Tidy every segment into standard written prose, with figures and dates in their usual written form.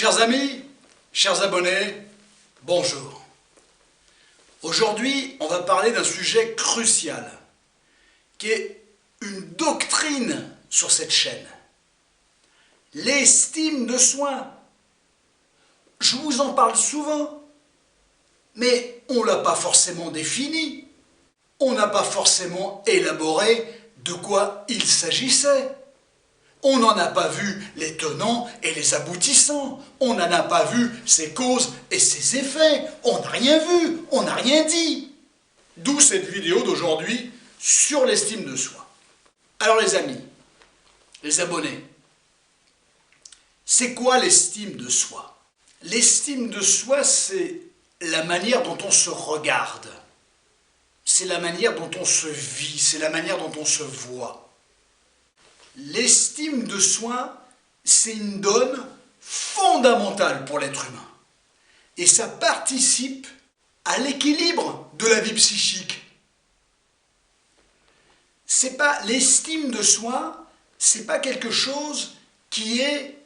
Chers amis, chers abonnés, bonjour. Aujourd'hui, on va parler d'un sujet crucial, qui est une doctrine sur cette chaîne. L'estime de soi. Je vous en parle souvent, mais on ne l'a pas forcément défini. On n'a pas forcément élaboré de quoi il s'agissait. On n'en a pas vu les tenants et les aboutissants. On n'en a pas vu ses causes et ses effets. On n'a rien vu, on n'a rien dit. D'où cette vidéo d'aujourd'hui sur l'estime de soi. Alors les amis, les abonnés, c'est quoi l'estime de soi? L'estime de soi, c'est la manière dont on se regarde. C'est la manière dont on se vit, c'est la manière dont on se voit. L'estime de soi, c'est une donne fondamentale pour l'être humain. Et ça participe à l'équilibre de la vie psychique. C'est pas l'estime de soi, c'est pas quelque chose qui est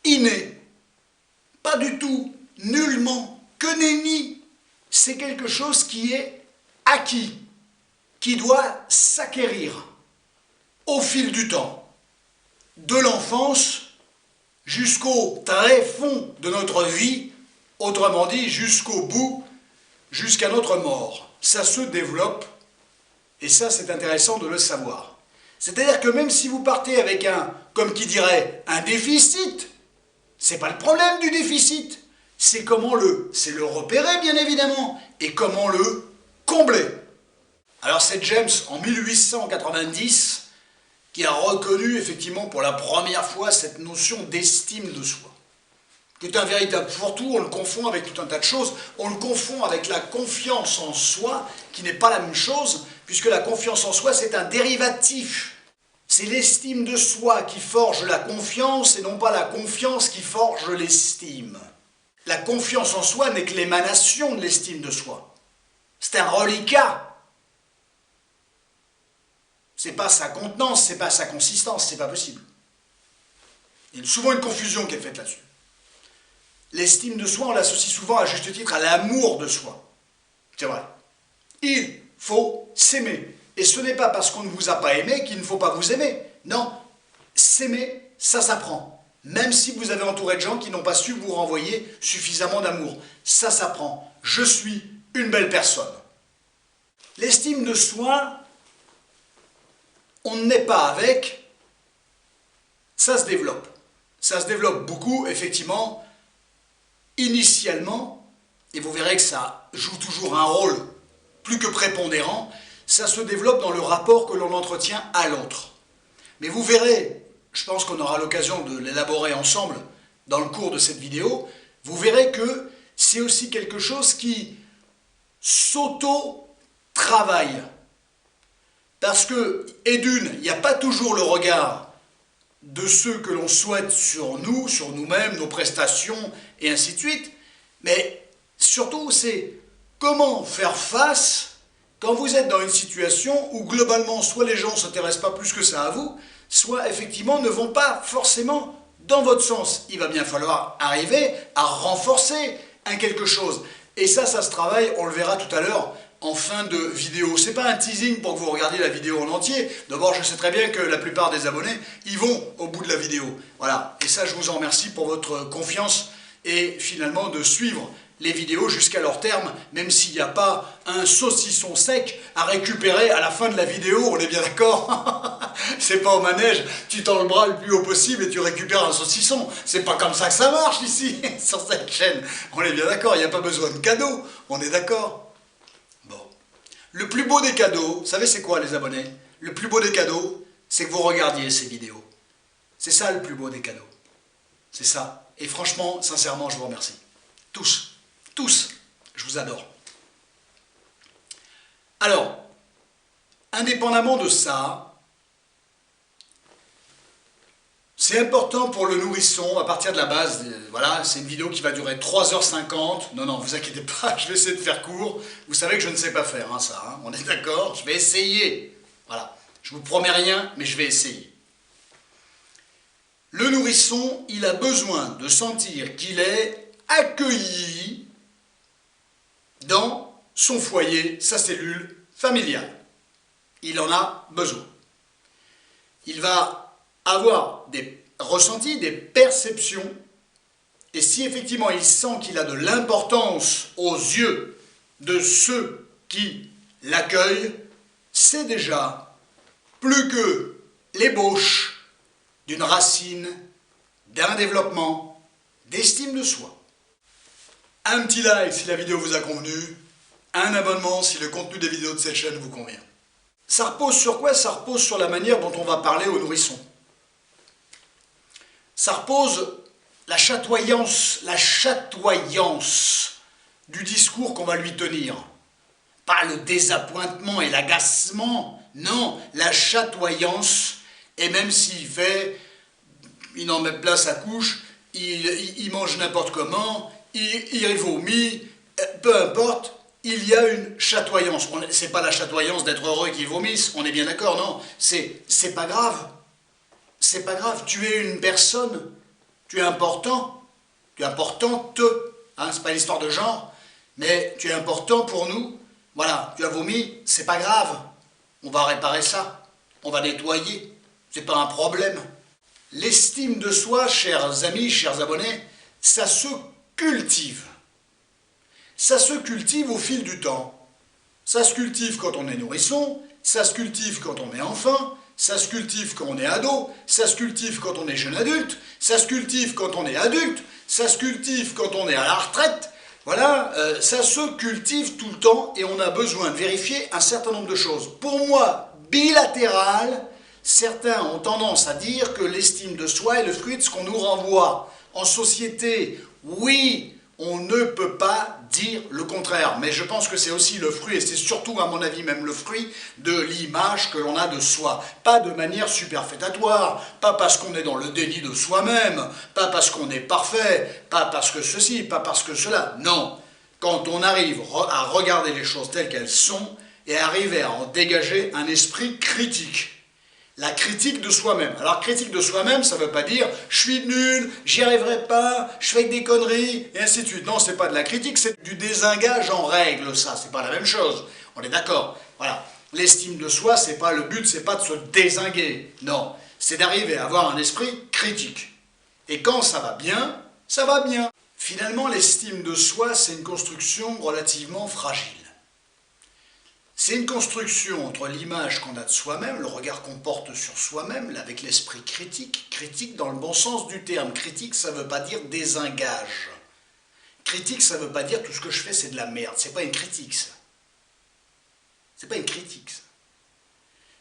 inné. Pas du tout, nullement, que nenni. C'est quelque chose qui est acquis, qui doit s'acquérir au fil du temps, de l'enfance jusqu'au très fond de notre vie, autrement dit jusqu'au bout, jusqu'à notre mort. Ça se développe, et ça c'est intéressant de le savoir. C'est-à-dire que même si vous partez avec un, comme qui dirait, un déficit, c'est pas le problème du déficit, c'est comment c'est le repérer bien évidemment, et comment le combler. Alors c'est James en 1890 qui a reconnu effectivement pour la première fois cette notion d'estime de soi, qui est un véritable fourre-tout. On le confond avec tout un tas de choses, on le confond avec la confiance en soi, qui n'est pas la même chose, puisque la confiance en soi c'est un dérivatif. C'est l'estime de soi qui forge la confiance et non pas la confiance qui forge l'estime. La confiance en soi n'est que l'émanation de l'estime de soi. C'est un reliquat. C'est pas sa contenance, c'est pas sa consistance, c'est pas possible. Il y a souvent une confusion qui est faite là-dessus. L'estime de soi, on l'associe souvent à juste titre à l'amour de soi. C'est vrai. Il faut s'aimer. Et ce n'est pas parce qu'on ne vous a pas aimé qu'il ne faut pas vous aimer. Non, s'aimer, ça s'apprend. Même si vous avez entouré de gens qui n'ont pas su vous renvoyer suffisamment d'amour. Ça s'apprend. Je suis une belle personne. L'estime de soi, on n'est pas avec, ça se développe. Ça se développe beaucoup, effectivement, initialement, et vous verrez que ça joue toujours un rôle plus que prépondérant, ça se développe dans le rapport que l'on entretient à l'autre. Mais vous verrez, je pense qu'on aura l'occasion de l'élaborer ensemble dans le cours de cette vidéo, vous verrez que c'est aussi quelque chose qui s'auto-travaille. Parce que, et d'une, il n'y a pas toujours le regard de ceux que l'on souhaite sur nous, sur nous-mêmes, nos prestations, et ainsi de suite, mais surtout c'est comment faire face quand vous êtes dans une situation où globalement soit les gens ne s'intéressent pas plus que ça à vous, soit effectivement ne vont pas forcément dans votre sens. Il va bien falloir arriver à renforcer un quelque chose. Et ça se travaille, on le verra tout à l'heure, en fin de vidéo. C'est pas un teasing pour que vous regardiez la vidéo en entier. D'abord, je sais très bien que la plupart des abonnés, ils vont au bout de la vidéo. Voilà. Et ça, je vous en remercie pour votre confiance et finalement de suivre les vidéos jusqu'à leur terme, même s'il n'y a pas un saucisson sec à récupérer à la fin de la vidéo, on est bien d'accord? C'est pas au manège, tu tends le bras le plus haut possible et tu récupères un saucisson. C'est pas comme ça que ça marche ici, sur cette chaîne. On est bien d'accord, il n'y a pas besoin de cadeaux, on est d'accord? Le plus beau des cadeaux, vous savez c'est quoi les abonnés? Le plus beau des cadeaux, c'est que vous regardiez ces vidéos. C'est ça le plus beau des cadeaux. C'est ça. Et franchement, sincèrement, je vous remercie. Tous. Tous. Je vous adore. Alors, indépendamment de ça, c'est important pour le nourrisson, à partir de la base, voilà, c'est une vidéo qui va durer 3h50. Non, vous inquiétez pas, je vais essayer de faire court. Vous savez que je ne sais pas faire, ça, on est d'accord? Je vais essayer. Voilà, je vous promets rien, mais je vais essayer. Le nourrisson, il a besoin de sentir qu'il est accueilli dans son foyer, sa cellule familiale. Il en a besoin. Il va avoir des ressentis, des perceptions, et si effectivement il sent qu'il a de l'importance aux yeux de ceux qui l'accueillent, c'est déjà plus que l'ébauche d'une racine, d'un développement, d'estime de soi. Un petit like si la vidéo vous a convenu, un abonnement si le contenu des vidéos de cette chaîne vous convient. Ça repose sur quoi? Ça repose sur la manière dont on va parler au nourrisson. Ça repose la chatoyance du discours qu'on va lui tenir. Pas le désappointement et l'agacement, non, la chatoyance, et même il n'en met pas sa couche, il mange n'importe comment, il vomit, peu importe, il y a une chatoyance. C'est pas la chatoyance d'être heureux qu'il vomisse, on est bien d'accord, non, c'est pas grave. C'est pas grave, tu es une personne, tu es important, tu es importante, hein, c'est pas une histoire de genre, mais tu es important pour nous. Voilà, tu as vomi, c'est pas grave, on va réparer ça, on va nettoyer, c'est pas un problème. L'estime de soi, chers amis, chers abonnés, ça se cultive. Ça se cultive au fil du temps. Ça se cultive quand on est nourrisson, ça se cultive quand on est enfant, ça se cultive quand on est ado, ça se cultive quand on est jeune adulte, ça se cultive quand on est adulte, ça se cultive quand on est à la retraite. Voilà, ça se cultive tout le temps et on a besoin de vérifier un certain nombre de choses. Pour moi, bilatéral, certains ont tendance à dire que l'estime de soi est le fruit de ce qu'on nous renvoie. En société, oui, on ne peut pas dire le contraire, mais je pense que c'est aussi le fruit, et c'est surtout à mon avis même le fruit, de l'image que l'on a de soi. Pas de manière superfétatoire, pas parce qu'on est dans le déni de soi-même, pas parce qu'on est parfait, pas parce que ceci, pas parce que cela, non. Quand on arrive à regarder les choses telles qu'elles sont, et arriver à en dégager un esprit critique. La critique de soi-même. Alors, critique de soi-même, ça ne veut pas dire « je suis nul, j'y arriverai pas, je fais que des conneries », et ainsi de suite. Non, c'est pas de la critique, c'est du désengage en règle, ça. C'est pas la même chose. On est d'accord. Voilà. L'estime de soi, c'est pas le but, c'est pas de se dézinguer. Non. C'est d'arriver à avoir un esprit critique. Et quand ça va bien, ça va bien. Finalement, l'estime de soi, c'est une construction relativement fragile. C'est une construction entre l'image qu'on a de soi-même, le regard qu'on porte sur soi-même, avec l'esprit critique. Critique dans le bon sens du terme. Critique, ça ne veut pas dire désengage. Critique, ça ne veut pas dire tout ce que je fais, c'est de la merde. C'est pas une critique, ça. C'est pas une critique, ça.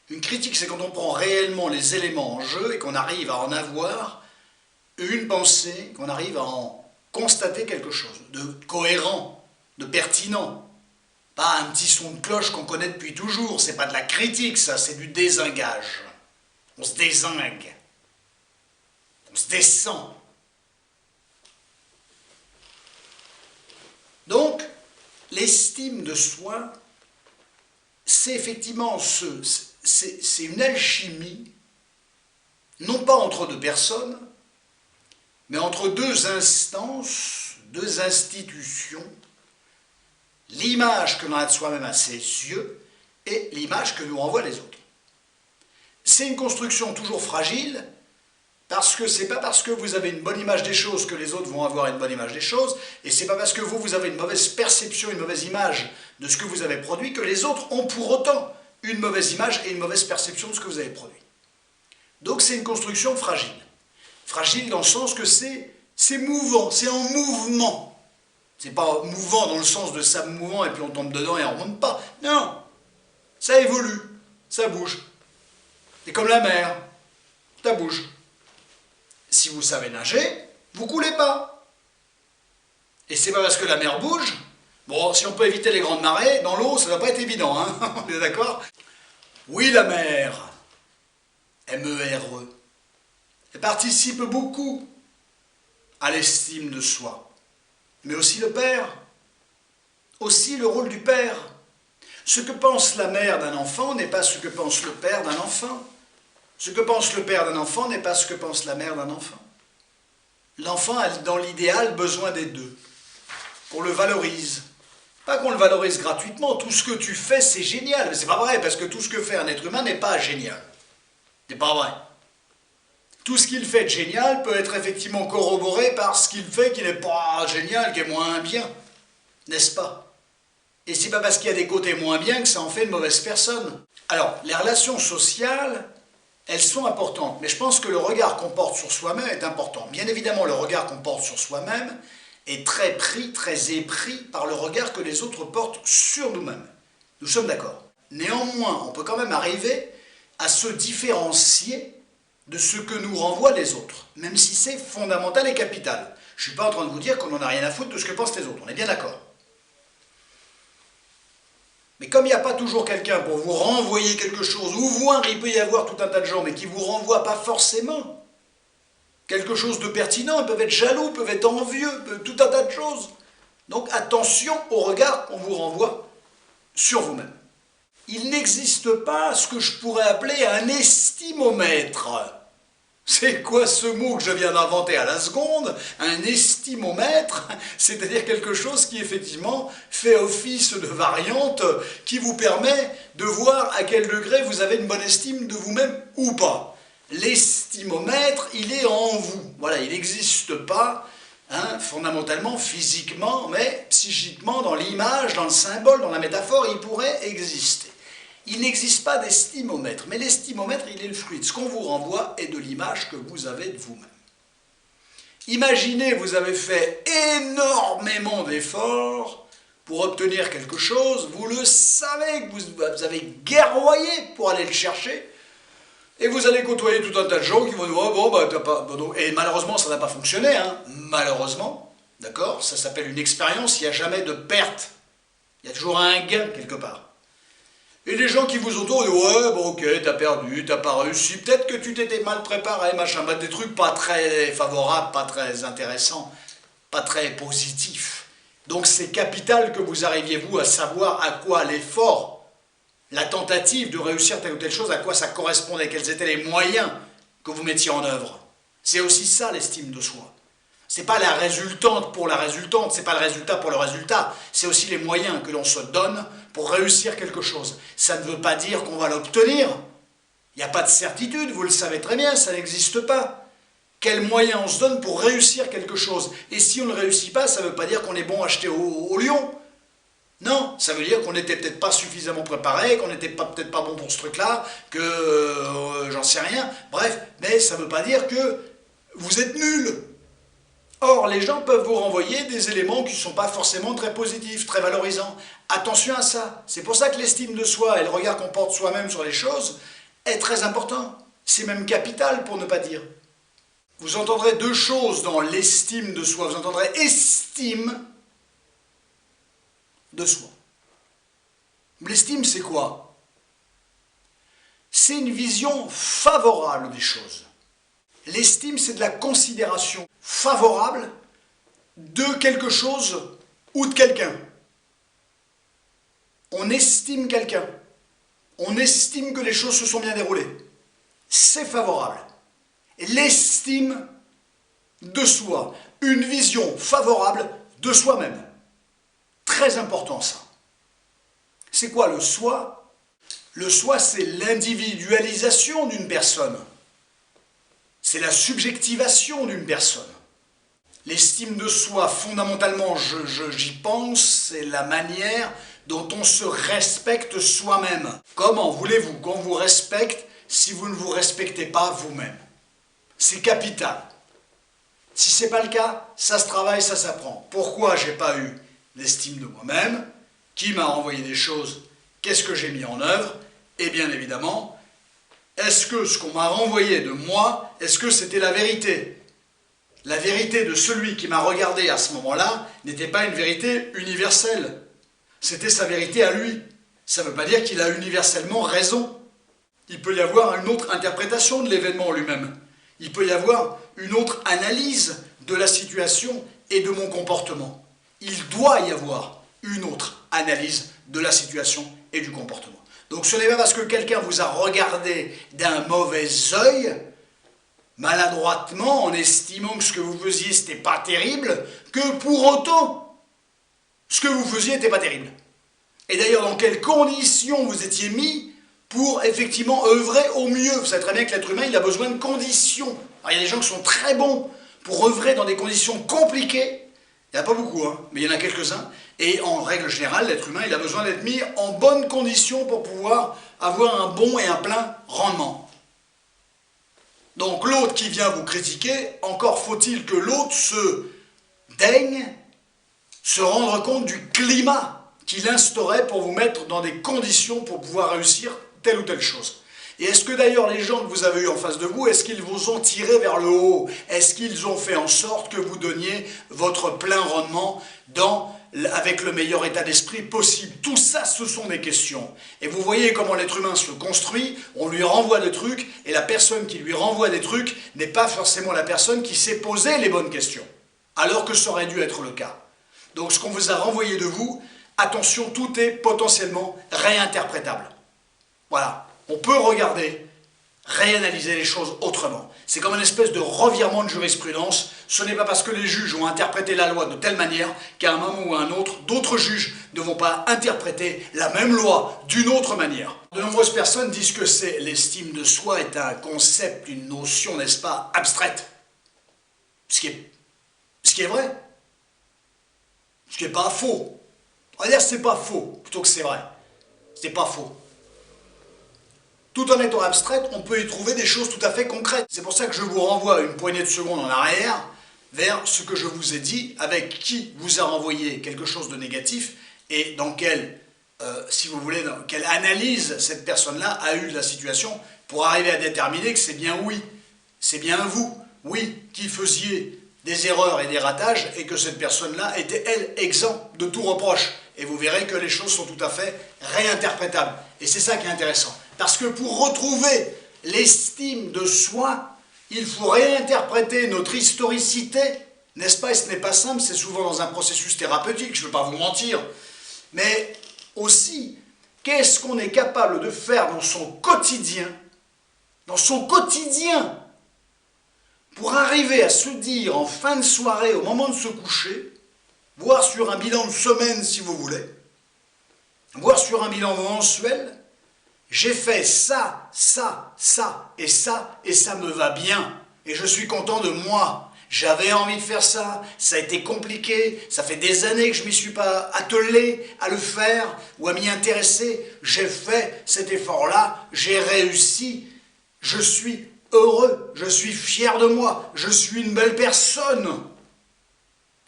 Une critique, c'est quand on prend réellement les éléments en jeu et qu'on arrive à en avoir une pensée, qu'on arrive à en constater quelque chose de cohérent, de pertinent. Pas un petit son de cloche qu'on connaît depuis toujours, c'est pas de la critique ça, c'est du désengage. On se dézingue. On se descend. Donc, l'estime de soi, c'est effectivement c'est une alchimie, non pas entre deux personnes, mais entre deux instances, deux institutions, l'image que l'on a de soi-même à ses yeux et l'image que nous renvoient les autres. C'est une construction toujours fragile, parce que c'est pas parce que vous avez une bonne image des choses que les autres vont avoir une bonne image des choses, et c'est pas parce que vous avez une mauvaise perception, une mauvaise image de ce que vous avez produit, que les autres ont pour autant une mauvaise image et une mauvaise perception de ce que vous avez produit. Donc c'est une construction fragile. Fragile dans le sens que c'est mouvant, c'est en mouvement. C'est pas mouvant dans le sens de ça mouvant et puis on tombe dedans et on ne remonte pas. Non, ça évolue, ça bouge. C'est comme la mer, ça bouge. Si vous savez nager, vous ne coulez pas. Et c'est pas parce que la mer bouge, bon, si on peut éviter les grandes marées, dans l'eau, ça ne va pas être évident, hein. On est d'accord? Oui, la mer, M-E-R-E, elle participe beaucoup à l'estime de soi. Mais aussi le père, aussi le rôle du père. Ce que pense la mère d'un enfant n'est pas ce que pense le père d'un enfant. Ce que pense le père d'un enfant n'est pas ce que pense la mère d'un enfant. L'enfant a dans l'idéal besoin des deux, qu'on le valorise. Pas qu'on le valorise gratuitement, tout ce que tu fais c'est génial, mais c'est pas vrai, parce que tout ce que fait un être humain n'est pas génial. C'est pas vrai. Tout ce qu'il fait de génial peut être effectivement corroboré par ce qu'il fait qui n'est pas génial, qui est moins bien, n'est-ce pas? Et c'est pas parce qu'il y a des côtés moins bien que ça en fait une mauvaise personne. Alors, les relations sociales, elles sont importantes, mais je pense que le regard qu'on porte sur soi-même est important. Bien évidemment, le regard qu'on porte sur soi-même est très pris, très épris par le regard que les autres portent sur nous-mêmes. Nous sommes d'accord. Néanmoins, on peut quand même arriver à se différencier de ce que nous renvoient les autres, même si c'est fondamental et capital. Je ne suis pas en train de vous dire qu'on n'en a rien à foutre de ce que pensent les autres, on est bien d'accord. Mais comme il n'y a pas toujours quelqu'un pour vous renvoyer quelque chose, ou voir, il peut y avoir tout un tas de gens, mais qui ne vous renvoient pas forcément quelque chose de pertinent, ils peuvent être jaloux, peuvent être envieux, tout un tas de choses. Donc attention au regard qu'on vous renvoie sur vous-même. Il n'existe pas ce que je pourrais appeler un estimomètre. C'est quoi ce mot que je viens d'inventer à la seconde? Un estimomètre, c'est-à-dire quelque chose qui effectivement fait office de variante, qui vous permet de voir à quel degré vous avez une bonne estime de vous-même ou pas. L'estimomètre, il est en vous. Voilà, il n'existe pas fondamentalement, physiquement, mais psychiquement, dans l'image, dans le symbole, dans la métaphore, il pourrait exister. Il n'existe pas d'estimomètre, mais l'estimomètre, il est le fruit de ce qu'on vous renvoie et de l'image que vous avez de vous-même. Imaginez, vous avez fait énormément d'efforts pour obtenir quelque chose, vous le savez, que vous avez guerroyé pour aller le chercher, et vous allez côtoyer tout un tas de gens qui vont dire oh, bon, bah, t'as pas. Bon, et malheureusement, ça n'a pas fonctionné, malheureusement, d'accord? Ça s'appelle une expérience, il n'y a jamais de perte, il y a toujours un gain quelque part. Et les gens qui vous entourent disent ouais, bon, ok, t'as perdu, t'as pas réussi, peut-être que tu t'étais mal préparé, machin, bah, des trucs pas très favorables, pas très intéressants, pas très positifs. Donc c'est capital que vous arriviez, vous, à savoir à quoi l'effort, la tentative de réussir telle ou telle chose, à quoi ça correspondait, quels étaient les moyens que vous mettiez en œuvre. C'est aussi ça l'estime de soi. C'est pas la résultante pour la résultante, c'est pas le résultat pour le résultat, c'est aussi les moyens que l'on se donne pour réussir quelque chose. Ça ne veut pas dire qu'on va l'obtenir. Il n'y a pas de certitude, vous le savez très bien, ça n'existe pas. Quels moyens on se donne pour réussir quelque chose? Et si on ne réussit pas, ça ne veut pas dire qu'on est bon à acheter au lion. Non, ça veut dire qu'on n'était peut-être pas suffisamment préparé, qu'on n'était peut-être pas bon pour ce truc-là, que j'en sais rien. Bref, mais ça ne veut pas dire que vous êtes nul. Or, les gens peuvent vous renvoyer des éléments qui ne sont pas forcément très positifs, très valorisants. Attention à ça. C'est pour ça que l'estime de soi et le regard qu'on porte soi-même sur les choses est très important. C'est même capital pour ne pas dire. Vous entendrez deux choses dans l'estime de soi. Vous entendrez estime de soi. L'estime, c'est quoi? C'est une vision favorable des choses. L'estime, c'est de la considération favorable de quelque chose ou de quelqu'un. On estime quelqu'un. On estime que les choses se sont bien déroulées. C'est favorable. L'estime de soi. Une vision favorable de soi-même. Très important ça. C'est quoi le soi? Le soi, c'est l'individualisation d'une personne. C'est la subjectivation d'une personne. L'estime de soi, fondamentalement, j'y pense, c'est la manière dont on se respecte soi-même. Comment voulez-vous qu'on vous respecte si vous ne vous respectez pas vous-même? C'est capital. Si ce n'est pas le cas, ça se travaille, ça s'apprend. Pourquoi je n'ai pas eu l'estime de moi-même? Qui m'a renvoyé des choses? Qu'est-ce que j'ai mis en œuvre? Et bien évidemment, est-ce que ce qu'on m'a renvoyé de moi, est-ce que c'était la vérité? La vérité de celui qui m'a regardé à ce moment-là n'était pas une vérité universelle. C'était sa vérité à lui. Ça ne veut pas dire qu'il a universellement raison. Il peut y avoir une autre interprétation de l'événement lui-même. Il peut y avoir une autre analyse de la situation et de mon comportement. Il doit y avoir une autre analyse de la situation et du comportement. Donc ce n'est pas parce que quelqu'un vous a regardé d'un mauvais œil, maladroitement, en estimant que ce que vous faisiez c'était pas terrible, que pour autant, ce que vous faisiez n'était pas terrible. Et d'ailleurs, dans quelles conditions vous étiez mis pour effectivement œuvrer au mieux. Vous savez très bien que l'être humain, il a besoin de conditions. Alors, il y a des gens qui sont très bons pour œuvrer dans des conditions compliquées. Il n'y en a pas beaucoup, hein, mais il y en a quelques-uns. Et en règle générale, l'être humain, il a besoin d'être mis en bonnes conditions pour pouvoir avoir un bon et un plein rendement. Donc l'autre qui vient vous critiquer, encore faut-il que l'autre se daigne se rendre compte du climat qu'il instaurait pour vous mettre dans des conditions pour pouvoir réussir telle ou telle chose. Et est-ce que d'ailleurs les gens que vous avez eu en face de vous, est-ce qu'ils vous ont tiré vers le haut? Est-ce qu'ils ont fait en sorte que vous donniez votre plein rendement avec le meilleur état d'esprit possible? Tout ça, ce sont des questions. Et vous voyez comment l'être humain se construit, on lui renvoie des trucs, et la personne qui lui renvoie des trucs n'est pas forcément la personne qui s'est posé les bonnes questions, alors que ça aurait dû être le cas. Donc ce qu'on vous a renvoyé de vous, attention, tout est potentiellement réinterprétable. Voilà, on peut regarder, réanalyser les choses autrement. C'est comme une espèce de revirement de jurisprudence. Ce n'est pas parce que les juges ont interprété la loi de telle manière qu'à un moment ou à un autre, d'autres juges ne vont pas interpréter la même loi d'une autre manière. De nombreuses personnes disent que l'estime de soi est un concept, une notion, n'est-ce pas, abstraite. Ce qui est vrai. Ce qui n'est pas faux. On va dire que c'est pas faux, plutôt que c'est vrai. C'est pas faux. Tout en étant abstraite, on peut y trouver des choses tout à fait concrètes. C'est pour ça que je vous renvoie une poignée de secondes en arrière vers ce que je vous ai dit, avec qui vous a renvoyé quelque chose de négatif et dans quelle, si vous voulez, dans quelle analyse cette personne-là a eu de la situation pour arriver à déterminer que c'est bien oui, c'est bien vous, oui, qui faisiez des erreurs et des ratages et que cette personne-là était, elle, exempte de tout reproche. Et vous verrez que les choses sont tout à fait réinterprétables. Et c'est ça qui est intéressant. Parce que pour retrouver l'estime de soi, il faut réinterpréter notre historicité, n'est-ce pas? Et ce n'est pas simple, c'est souvent dans un processus thérapeutique, je ne veux pas vous mentir. Mais aussi, qu'est-ce qu'on est capable de faire dans son quotidien, pour arriver à se dire en fin de soirée, au moment de se coucher, voire sur un bilan de semaine si vous voulez, voire sur un bilan mensuel, j'ai fait ça, ça, ça, et ça me va bien, et je suis content de moi. J'avais envie de faire ça, ça a été compliqué, ça fait des années que je ne m'y suis pas attelé à le faire ou à m'y intéresser. J'ai fait cet effort-là, j'ai réussi, je suis heureux, je suis fier de moi, je suis une belle personne.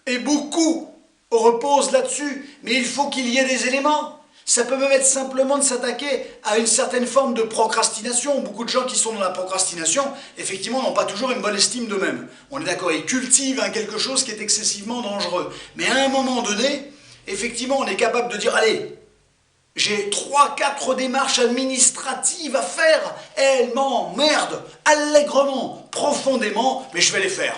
Et beaucoup reposent là-dessus, mais il faut qu'il y ait des éléments. Ça peut même être simplement de s'attaquer à une certaine forme de procrastination. Beaucoup de gens qui sont dans la procrastination, effectivement, n'ont pas toujours une bonne estime d'eux-mêmes. On est d'accord, ils cultivent quelque chose qui est excessivement dangereux. Mais à un moment donné, effectivement, on est capable de dire, allez, j'ai 3-4 démarches administratives à faire, elles m'emmerdent allègrement, profondément, mais je vais les faire.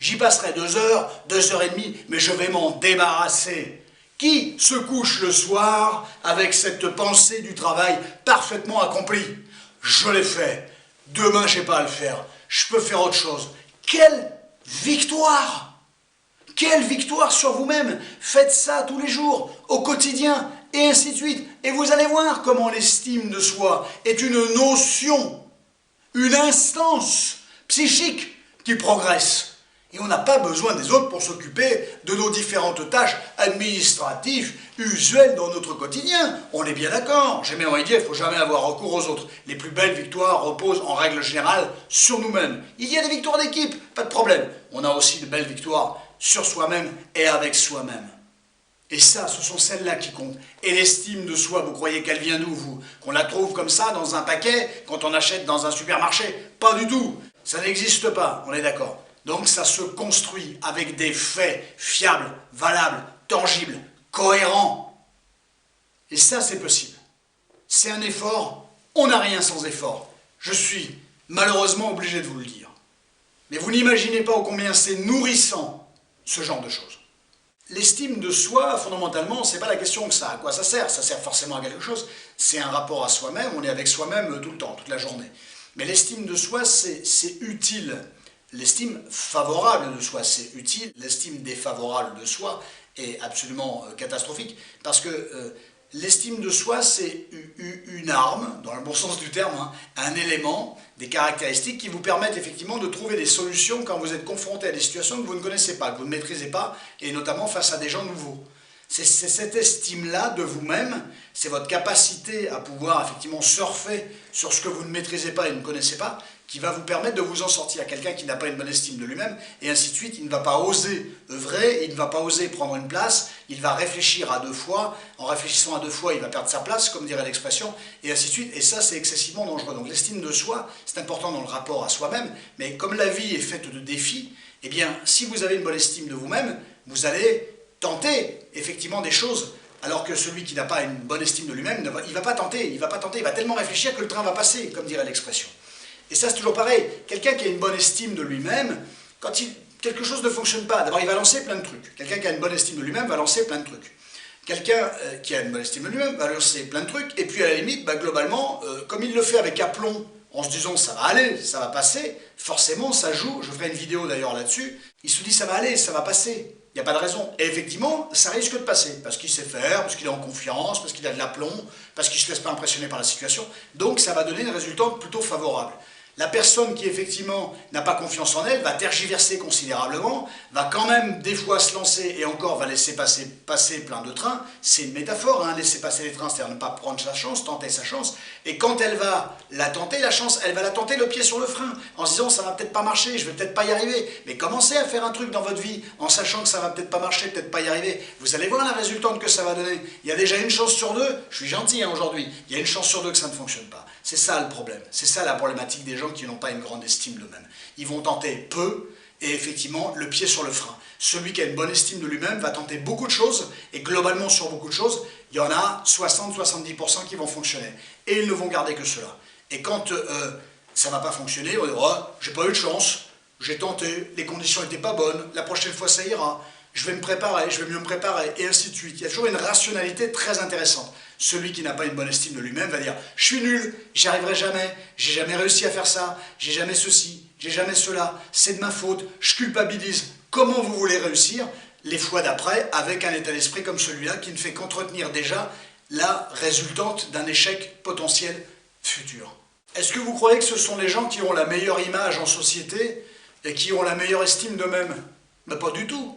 J'y passerai 2 heures, 2 heures et demie, mais je vais m'en débarrasser. Qui se couche le soir avec cette pensée du travail parfaitement accomplie? Je l'ai fait. Demain, je n'ai pas à le faire. Je peux faire autre chose. Quelle victoire! Quelle victoire sur vous-même! Faites ça tous les jours, au quotidien, et ainsi de suite. Et vous allez voir comment l'estime de soi est une notion, une instance psychique qui progresse. Et on n'a pas besoin des autres pour s'occuper de nos différentes tâches administratives, usuelles dans notre quotidien. On est bien d'accord. J'ai même envie de dire, il ne faut jamais avoir recours aux autres. Les plus belles victoires reposent en règle générale sur nous-mêmes. Il y a des victoires d'équipe, pas de problème. On a aussi de belles victoires sur soi-même et avec soi-même. Et ça, ce sont celles-là qui comptent. Et l'estime de soi, vous croyez qu'elle vient d'où, vous? Qu'on la trouve comme ça, dans un paquet, quand on achète dans un supermarché? Pas du tout. Ça n'existe pas, on est d'accord. Donc ça se construit avec des faits fiables, valables, tangibles, cohérents. Et ça, c'est possible. C'est un effort, on n'a rien sans effort. Je suis malheureusement obligé de vous le dire. Mais vous n'imaginez pas ô combien c'est nourrissant, ce genre de choses. L'estime de soi, fondamentalement, c'est pas la question que ça. À quoi ça sert? Ça sert forcément à quelque chose. C'est un rapport à soi-même, on est avec soi-même tout le temps, toute la journée. Mais l'estime de soi, c'est utile. L'estime favorable de soi, c'est utile. L'estime défavorable de soi est absolument catastrophique. Parce que l'estime de soi, c'est une arme, dans le bon sens du terme, hein, un élément, des caractéristiques qui vous permettent effectivement de trouver des solutions quand vous êtes confronté à des situations que vous ne connaissez pas, que vous ne maîtrisez pas, et notamment face à des gens nouveaux. C'est cette estime-là de vous-même, c'est votre capacité à pouvoir effectivement surfer sur ce que vous ne maîtrisez pas et ne connaissez pas, qui va vous permettre de vous en sortir. Quelqu'un qui n'a pas une bonne estime de lui-même, et ainsi de suite, il ne va pas oser œuvrer, il ne va pas oser prendre une place, il va réfléchir à deux fois, en réfléchissant à deux fois, il va perdre sa place, comme dirait l'expression, et ainsi de suite, et ça c'est excessivement dangereux. Donc l'estime de soi, c'est important dans le rapport à soi-même, mais comme la vie est faite de défis, eh bien, si vous avez une bonne estime de vous-même, vous allez tenter effectivement des choses, alors que celui qui n'a pas une bonne estime de lui-même, il ne va pas tenter, il va tellement réfléchir que le train va passer, comme dirait l'expression. Et ça, c'est toujours pareil. Quelqu'un qui a une bonne estime de lui-même, quand quelque chose ne fonctionne pas, d'abord, il va lancer plein de trucs. Quelqu'un qui a une bonne estime de lui-même va lancer plein de trucs. Quelqu'un qui a une bonne estime de lui-même va lancer plein de trucs, et puis à la limite, globalement, comme il le fait avec aplomb, en se disant ça va aller, ça va passer, forcément, ça joue. Je ferai une vidéo d'ailleurs là-dessus. Il se dit ça va aller, ça va passer. Il n'y a pas de raison. Et effectivement, ça risque de passer, parce qu'il sait faire, parce qu'il est en confiance, parce qu'il a de l'aplomb, parce qu'il ne se laisse pas impressionner par la situation. Donc ça va donner un résultat plutôt favorable. La personne qui effectivement n'a pas confiance en elle va tergiverser considérablement, va quand même des fois se lancer et encore va laisser passer plein de trains. C'est une métaphore, hein, laisser passer les trains, c'est-à-dire ne pas prendre sa chance, tenter sa chance. Et quand elle va la tenter, la chance, elle va la tenter le pied sur le frein, en se disant ça va peut-être pas marcher, je vais peut-être pas y arriver. Mais commencez à faire un truc dans votre vie en sachant que ça va peut-être pas marcher, peut-être pas y arriver. Vous allez voir la résultante que ça va donner. Il y a déjà une chance sur deux, je suis gentil hein, aujourd'hui, il y a une chance sur deux que ça ne fonctionne pas. C'est ça le problème, c'est ça la problématique des gens qui n'ont pas une grande estime d'eux-mêmes. Ils vont tenter peu et effectivement le pied sur le frein. Celui qui a une bonne estime de lui-même va tenter beaucoup de choses et globalement sur beaucoup de choses, il y en a 60-70% qui vont fonctionner. Et ils ne vont garder que cela. Et quand ça ne va pas fonctionner, on va dire oh, j'ai pas eu de chance, j'ai tenté, les conditions n'étaient pas bonnes, la prochaine fois ça ira, je vais me préparer, je vais mieux me préparer, et ainsi de suite. Il y a toujours une rationalité très intéressante. Celui qui n'a pas une bonne estime de lui-même va dire « Je suis nul, j'y arriverai jamais, j'ai jamais réussi à faire ça, j'ai jamais ceci, j'ai jamais cela, c'est de ma faute, je culpabilise. » Comment vous voulez réussir les fois d'après avec un état d'esprit comme celui-là qui ne fait qu'entretenir déjà la résultante d'un échec potentiel futur? Est-ce que vous croyez que ce sont les gens qui ont la meilleure image en société et qui ont la meilleure estime d'eux-mêmes? Mais pas du tout.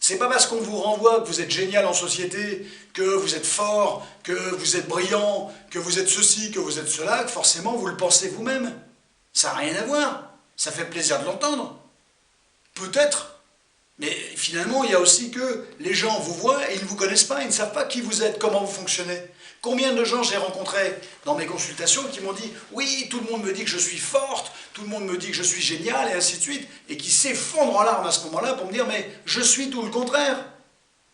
C'est pas parce qu'on vous renvoie que vous êtes génial en société, que vous êtes fort, que vous êtes brillant, que vous êtes ceci, que vous êtes cela, que forcément vous le pensez vous-même. Ça n'a rien à voir. Ça fait plaisir de l'entendre. Peut-être. Mais finalement, il y a aussi que les gens vous voient et ils ne vous connaissent pas, ils ne savent pas qui vous êtes, comment vous fonctionnez. Combien de gens j'ai rencontrés dans mes consultations qui m'ont dit « Oui, tout le monde me dit que je suis forte, tout le monde me dit que je suis génial, et ainsi de suite », et qui s'effondrent en larmes à ce moment-là pour me dire « Mais je suis tout le contraire ».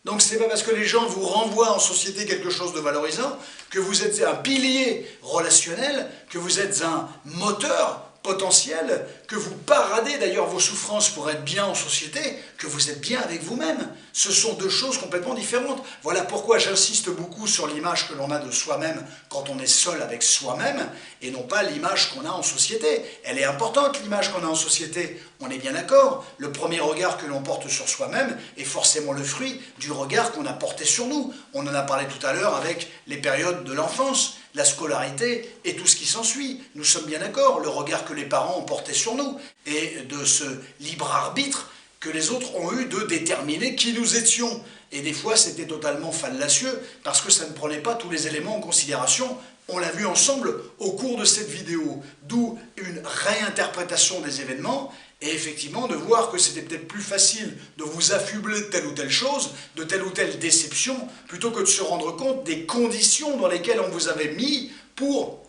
Donc ce n'est pas parce que les gens vous renvoient en société quelque chose de valorisant que vous êtes un pilier relationnel, que vous êtes un moteur potentiel, que vous paradez d'ailleurs vos souffrances pour être bien en société, que vous êtes bien avec vous-même. Ce sont deux choses complètement différentes. Voilà pourquoi j'insiste beaucoup sur l'image que l'on a de soi-même quand on est seul avec soi-même, et non pas l'image qu'on a en société. Elle est importante, l'image qu'on a en société, on est bien d'accord. Le premier regard que l'on porte sur soi-même est forcément le fruit du regard qu'on a porté sur nous. On en a parlé tout à l'heure avec les périodes de l'enfance, la scolarité et tout ce qui s'ensuit. Nous sommes bien d'accord, le regard que les parents ont porté sur nous et de ce libre arbitre que les autres ont eu de déterminer qui nous étions. Et des fois, c'était totalement fallacieux parce que ça ne prenait pas tous les éléments en considération. On l'a vu ensemble au cours de cette vidéo, d'où une réinterprétation des événements et effectivement de voir que c'était peut-être plus facile de vous affubler de telle ou telle chose, de telle ou telle déception, plutôt que de se rendre compte des conditions dans lesquelles on vous avait mis pour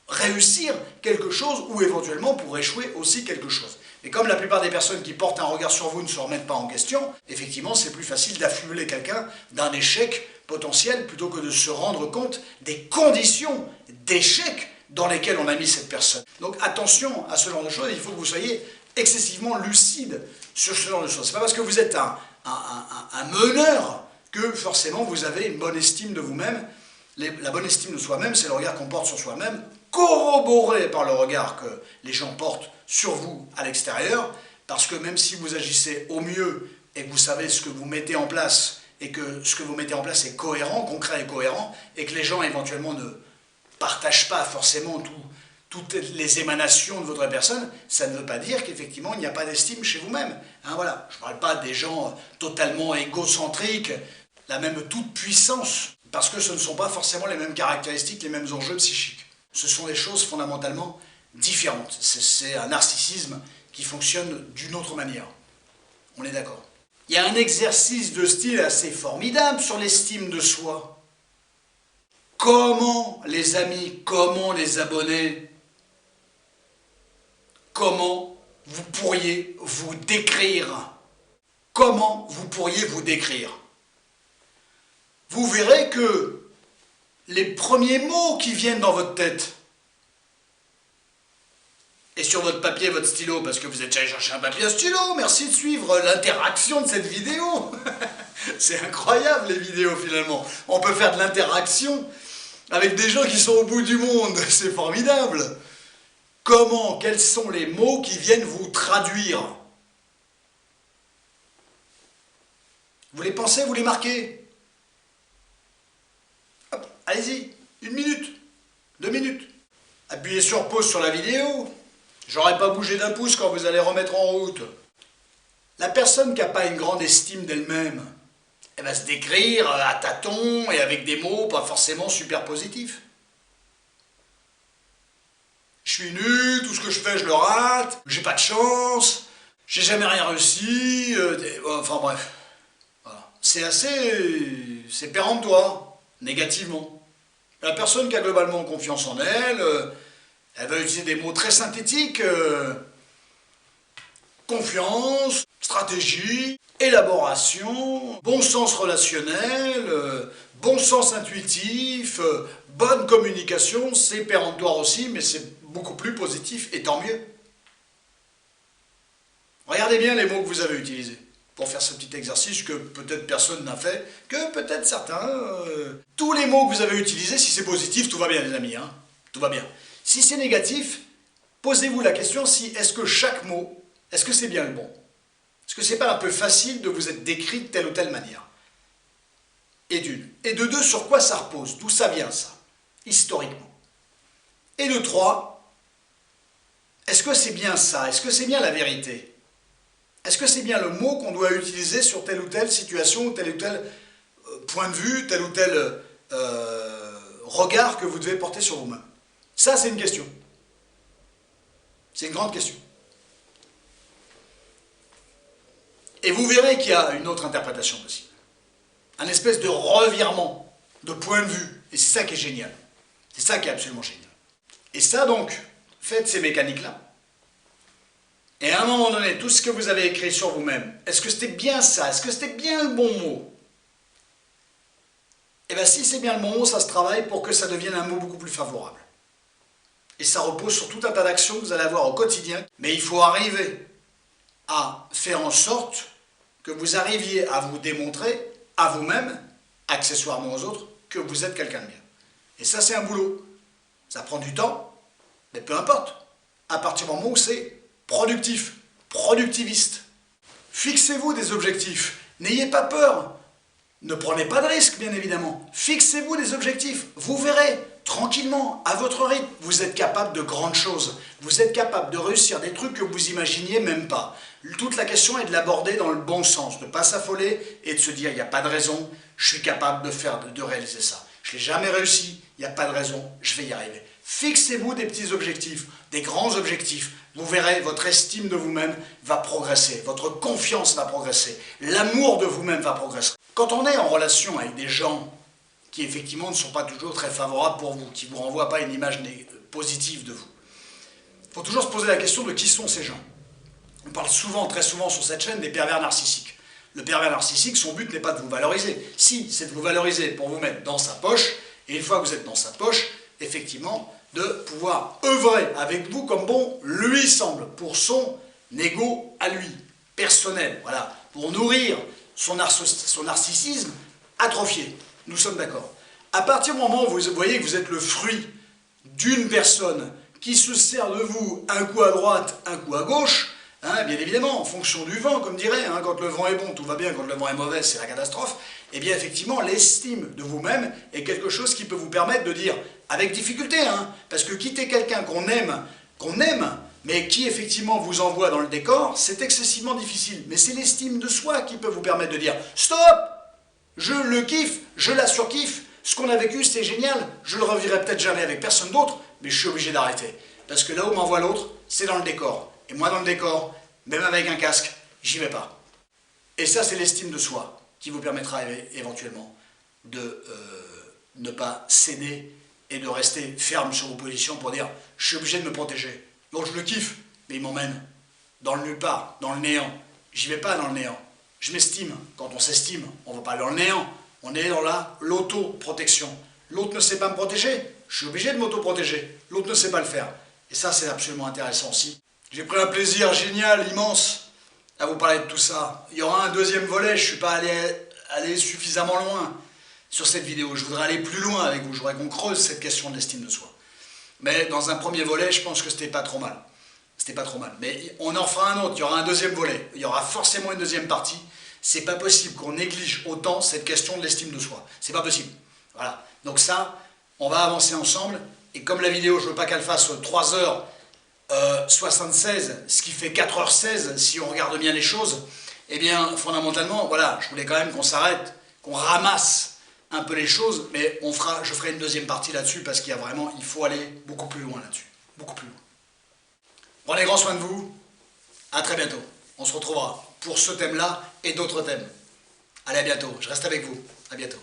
réussir quelque chose ou éventuellement pour échouer aussi quelque chose. Et comme la plupart des personnes qui portent un regard sur vous ne se remettent pas en question, effectivement c'est plus facile d'affubler quelqu'un d'un échec potentiel plutôt que de se rendre compte des conditions d'échec dans lesquelles on a mis cette personne. Donc attention à ce genre de choses, il faut que vous soyez excessivement lucide sur ce genre de choses. C'est pas parce que vous êtes un un meneur que forcément vous avez une bonne estime de vous-même. La bonne estime de soi-même, c'est le regard qu'on porte sur soi-même, corroboré par le regard que les gens portent sur vous à l'extérieur, parce que même si vous agissez au mieux et que vous savez ce que vous mettez en place, et que ce que vous mettez en place est cohérent, concret et cohérent, et que les gens éventuellement ne partagent pas forcément toutes les émanations de votre personne, ça ne veut pas dire qu'effectivement il n'y a pas d'estime chez vous-même. Hein, voilà. Je ne parle pas des gens totalement égocentriques, la même toute-puissance, parce que ce ne sont pas forcément les mêmes caractéristiques, les mêmes enjeux psychiques. Ce sont des choses fondamentalement différentes. C'est un narcissisme qui fonctionne d'une autre manière. On est d'accord. Il y a un exercice de style assez formidable sur l'estime de soi. Comment, les amis, comment les abonnés, comment vous pourriez vous décrire? Comment vous pourriez vous décrire? Vous verrez que les premiers mots qui viennent dans votre tête, et sur votre papier, votre stylo, parce que vous êtes allé chercher un papier, un stylo, merci de suivre l'interaction de cette vidéo. C'est incroyable les vidéos finalement. On peut faire de l'interaction avec des gens qui sont au bout du monde, c'est formidable. Comment, quels sont les mots qui viennent vous traduire? Vous les pensez, vous les marquez? Hop, allez-y, 1 minute, 2 minutes. Appuyez sur pause sur la vidéo. J'aurais pas bougé d'un pouce quand vous allez remettre en route. La personne qui n'a pas une grande estime d'elle-même, elle va se décrire à tâtons et avec des mots pas forcément super positifs. Je suis nul, tout ce que je fais je le rate, j'ai pas de chance, j'ai jamais rien réussi, enfin bref. Voilà. C'est péremptoire, négativement. La personne qui a globalement confiance en elle, elle va utiliser des mots très synthétiques, confiance, stratégie, élaboration, bon sens relationnel, bon sens intuitif, bonne communication, c'est péremptoire aussi, mais c'est beaucoup plus positif, et tant mieux. Regardez bien les mots que vous avez utilisés pour faire ce petit exercice que peut-être personne n'a fait, que peut-être certains. Tous les mots que vous avez utilisés, si c'est positif, tout va bien les amis, hein, tout va bien. Si c'est négatif, posez-vous la question si est-ce que chaque mot, est-ce que c'est bien le bon? Est-ce que c'est pas un peu facile de vous être décrit de telle ou telle manière? Et d'une. Et de deux, sur quoi ça repose? D'où ça vient ça? Historiquement. Et de trois, est-ce que c'est bien ça? Est-ce que c'est bien la vérité? Est-ce que c'est bien le mot qu'on doit utiliser sur telle ou telle situation, ou tel point de vue, tel ou tel regard que vous devez porter sur vous-même? Ça, c'est une question. C'est une grande question. Et vous verrez qu'il y a une autre interprétation possible. Un espèce de revirement de point de vue. Et c'est ça qui est génial. C'est ça qui est absolument génial. Et ça, donc, faites ces mécaniques-là. Et à un moment donné, tout ce que vous avez écrit sur vous-même, est-ce que c'était bien ça? Est-ce que c'était bien le bon mot? Eh bien, si c'est bien le bon mot, ça se travaille pour que ça devienne un mot beaucoup plus favorable. Et ça repose sur tout un tas d'actions que vous allez avoir au quotidien. Mais il faut arriver à faire en sorte que vous arriviez à vous démontrer à vous-même, accessoirement aux autres, que vous êtes quelqu'un de bien. Et ça, c'est un boulot. Ça prend du temps, mais peu importe. À partir du moment où c'est productif, productiviste. Fixez-vous des objectifs. N'ayez pas peur. Ne prenez pas de risques, bien évidemment. Fixez-vous des objectifs. Vous verrez, tranquillement, à votre rythme, vous êtes capable de grandes choses. Vous êtes capable de réussir des trucs que vous imaginiez même pas. Toute la question est de l'aborder dans le bon sens, de ne pas s'affoler et de se dire, il n'y a pas de raison, je suis capable de réaliser ça. Je n'ai jamais réussi, il n'y a pas de raison, je vais y arriver. Fixez-vous des petits objectifs, des grands objectifs. Vous verrez, votre estime de vous-même va progresser, votre confiance va progresser, l'amour de vous-même va progresser. Quand on est en relation avec des gens qui effectivement ne sont pas toujours très favorables pour vous, qui ne vous renvoient pas une image positive de vous, il faut toujours se poser la question de qui sont ces gens. On parle souvent, très souvent sur cette chaîne, des pervers narcissiques. Le pervers narcissique, son but n'est pas de vous valoriser. Si, c'est de vous valoriser pour vous mettre dans sa poche, et une fois que vous êtes dans sa poche, effectivement, de pouvoir œuvrer avec vous comme bon lui semble, pour son ego à lui, personnel, voilà, pour nourrir son narcissisme atrophié. Nous sommes d'accord. À partir du moment où vous voyez que vous êtes le fruit d'une personne qui se sert de vous un coup à droite, un coup à gauche, hein, bien évidemment, en fonction du vent, comme dirait, hein, quand le vent est bon, tout va bien, quand le vent est mauvais, c'est la catastrophe, eh bien effectivement, l'estime de vous-même est quelque chose qui peut vous permettre de dire, avec difficulté, hein, parce que quitter quelqu'un qu'on aime, mais qui effectivement vous envoie dans le décor, c'est excessivement difficile. Mais c'est l'estime de soi qui peut vous permettre de dire « Stop ! Je le kiffe, je la surkiffe, ce qu'on a vécu c'est génial, je le revirai peut-être jamais avec personne d'autre, mais je suis obligé d'arrêter. Parce que là où m'envoie l'autre, c'est dans le décor. Et moi dans le décor, même avec un casque, j'y vais pas. » Et ça c'est l'estime de soi qui vous permettra éventuellement de ne pas céder et de rester ferme sur vos positions pour dire « Je suis obligé de me protéger. » Donc je le kiffe, mais il m'emmène dans le nulle part, dans le néant. J'y vais pas dans le néant. Je m'estime. Quand on s'estime, on ne va pas dans le néant. On est dans l'auto-protection. L'autre ne sait pas me protéger, je suis obligé de m'auto-protéger. L'autre ne sait pas le faire. Et ça, c'est absolument intéressant aussi. J'ai pris un plaisir génial, immense, à vous parler de tout ça. Il y aura un deuxième volet, je ne suis pas allé suffisamment loin sur cette vidéo. Je voudrais aller plus loin avec vous, je voudrais qu'on creuse cette question de l'estime de soi. Mais dans un premier volet, je pense que c'était pas trop mal. C'était pas trop mal. Mais on en fera un autre, il y aura un deuxième volet. Il y aura forcément une deuxième partie. C'est pas possible qu'on néglige autant cette question de l'estime de soi. C'est pas possible. Voilà. Donc ça, on va avancer ensemble. Et comme la vidéo, je veux pas qu'elle fasse 3h76, ce qui fait 4h16 si on regarde bien les choses, eh bien, fondamentalement, voilà, je voulais quand même qu'on s'arrête, qu'on ramasse un peu les choses, mais je ferai une deuxième partie là-dessus parce qu'il faut aller beaucoup plus loin là-dessus. Beaucoup plus loin. Prenez grand soin de vous. À très bientôt. On se retrouvera pour ce thème-là et d'autres thèmes. Allez, à bientôt. Je reste avec vous. À bientôt.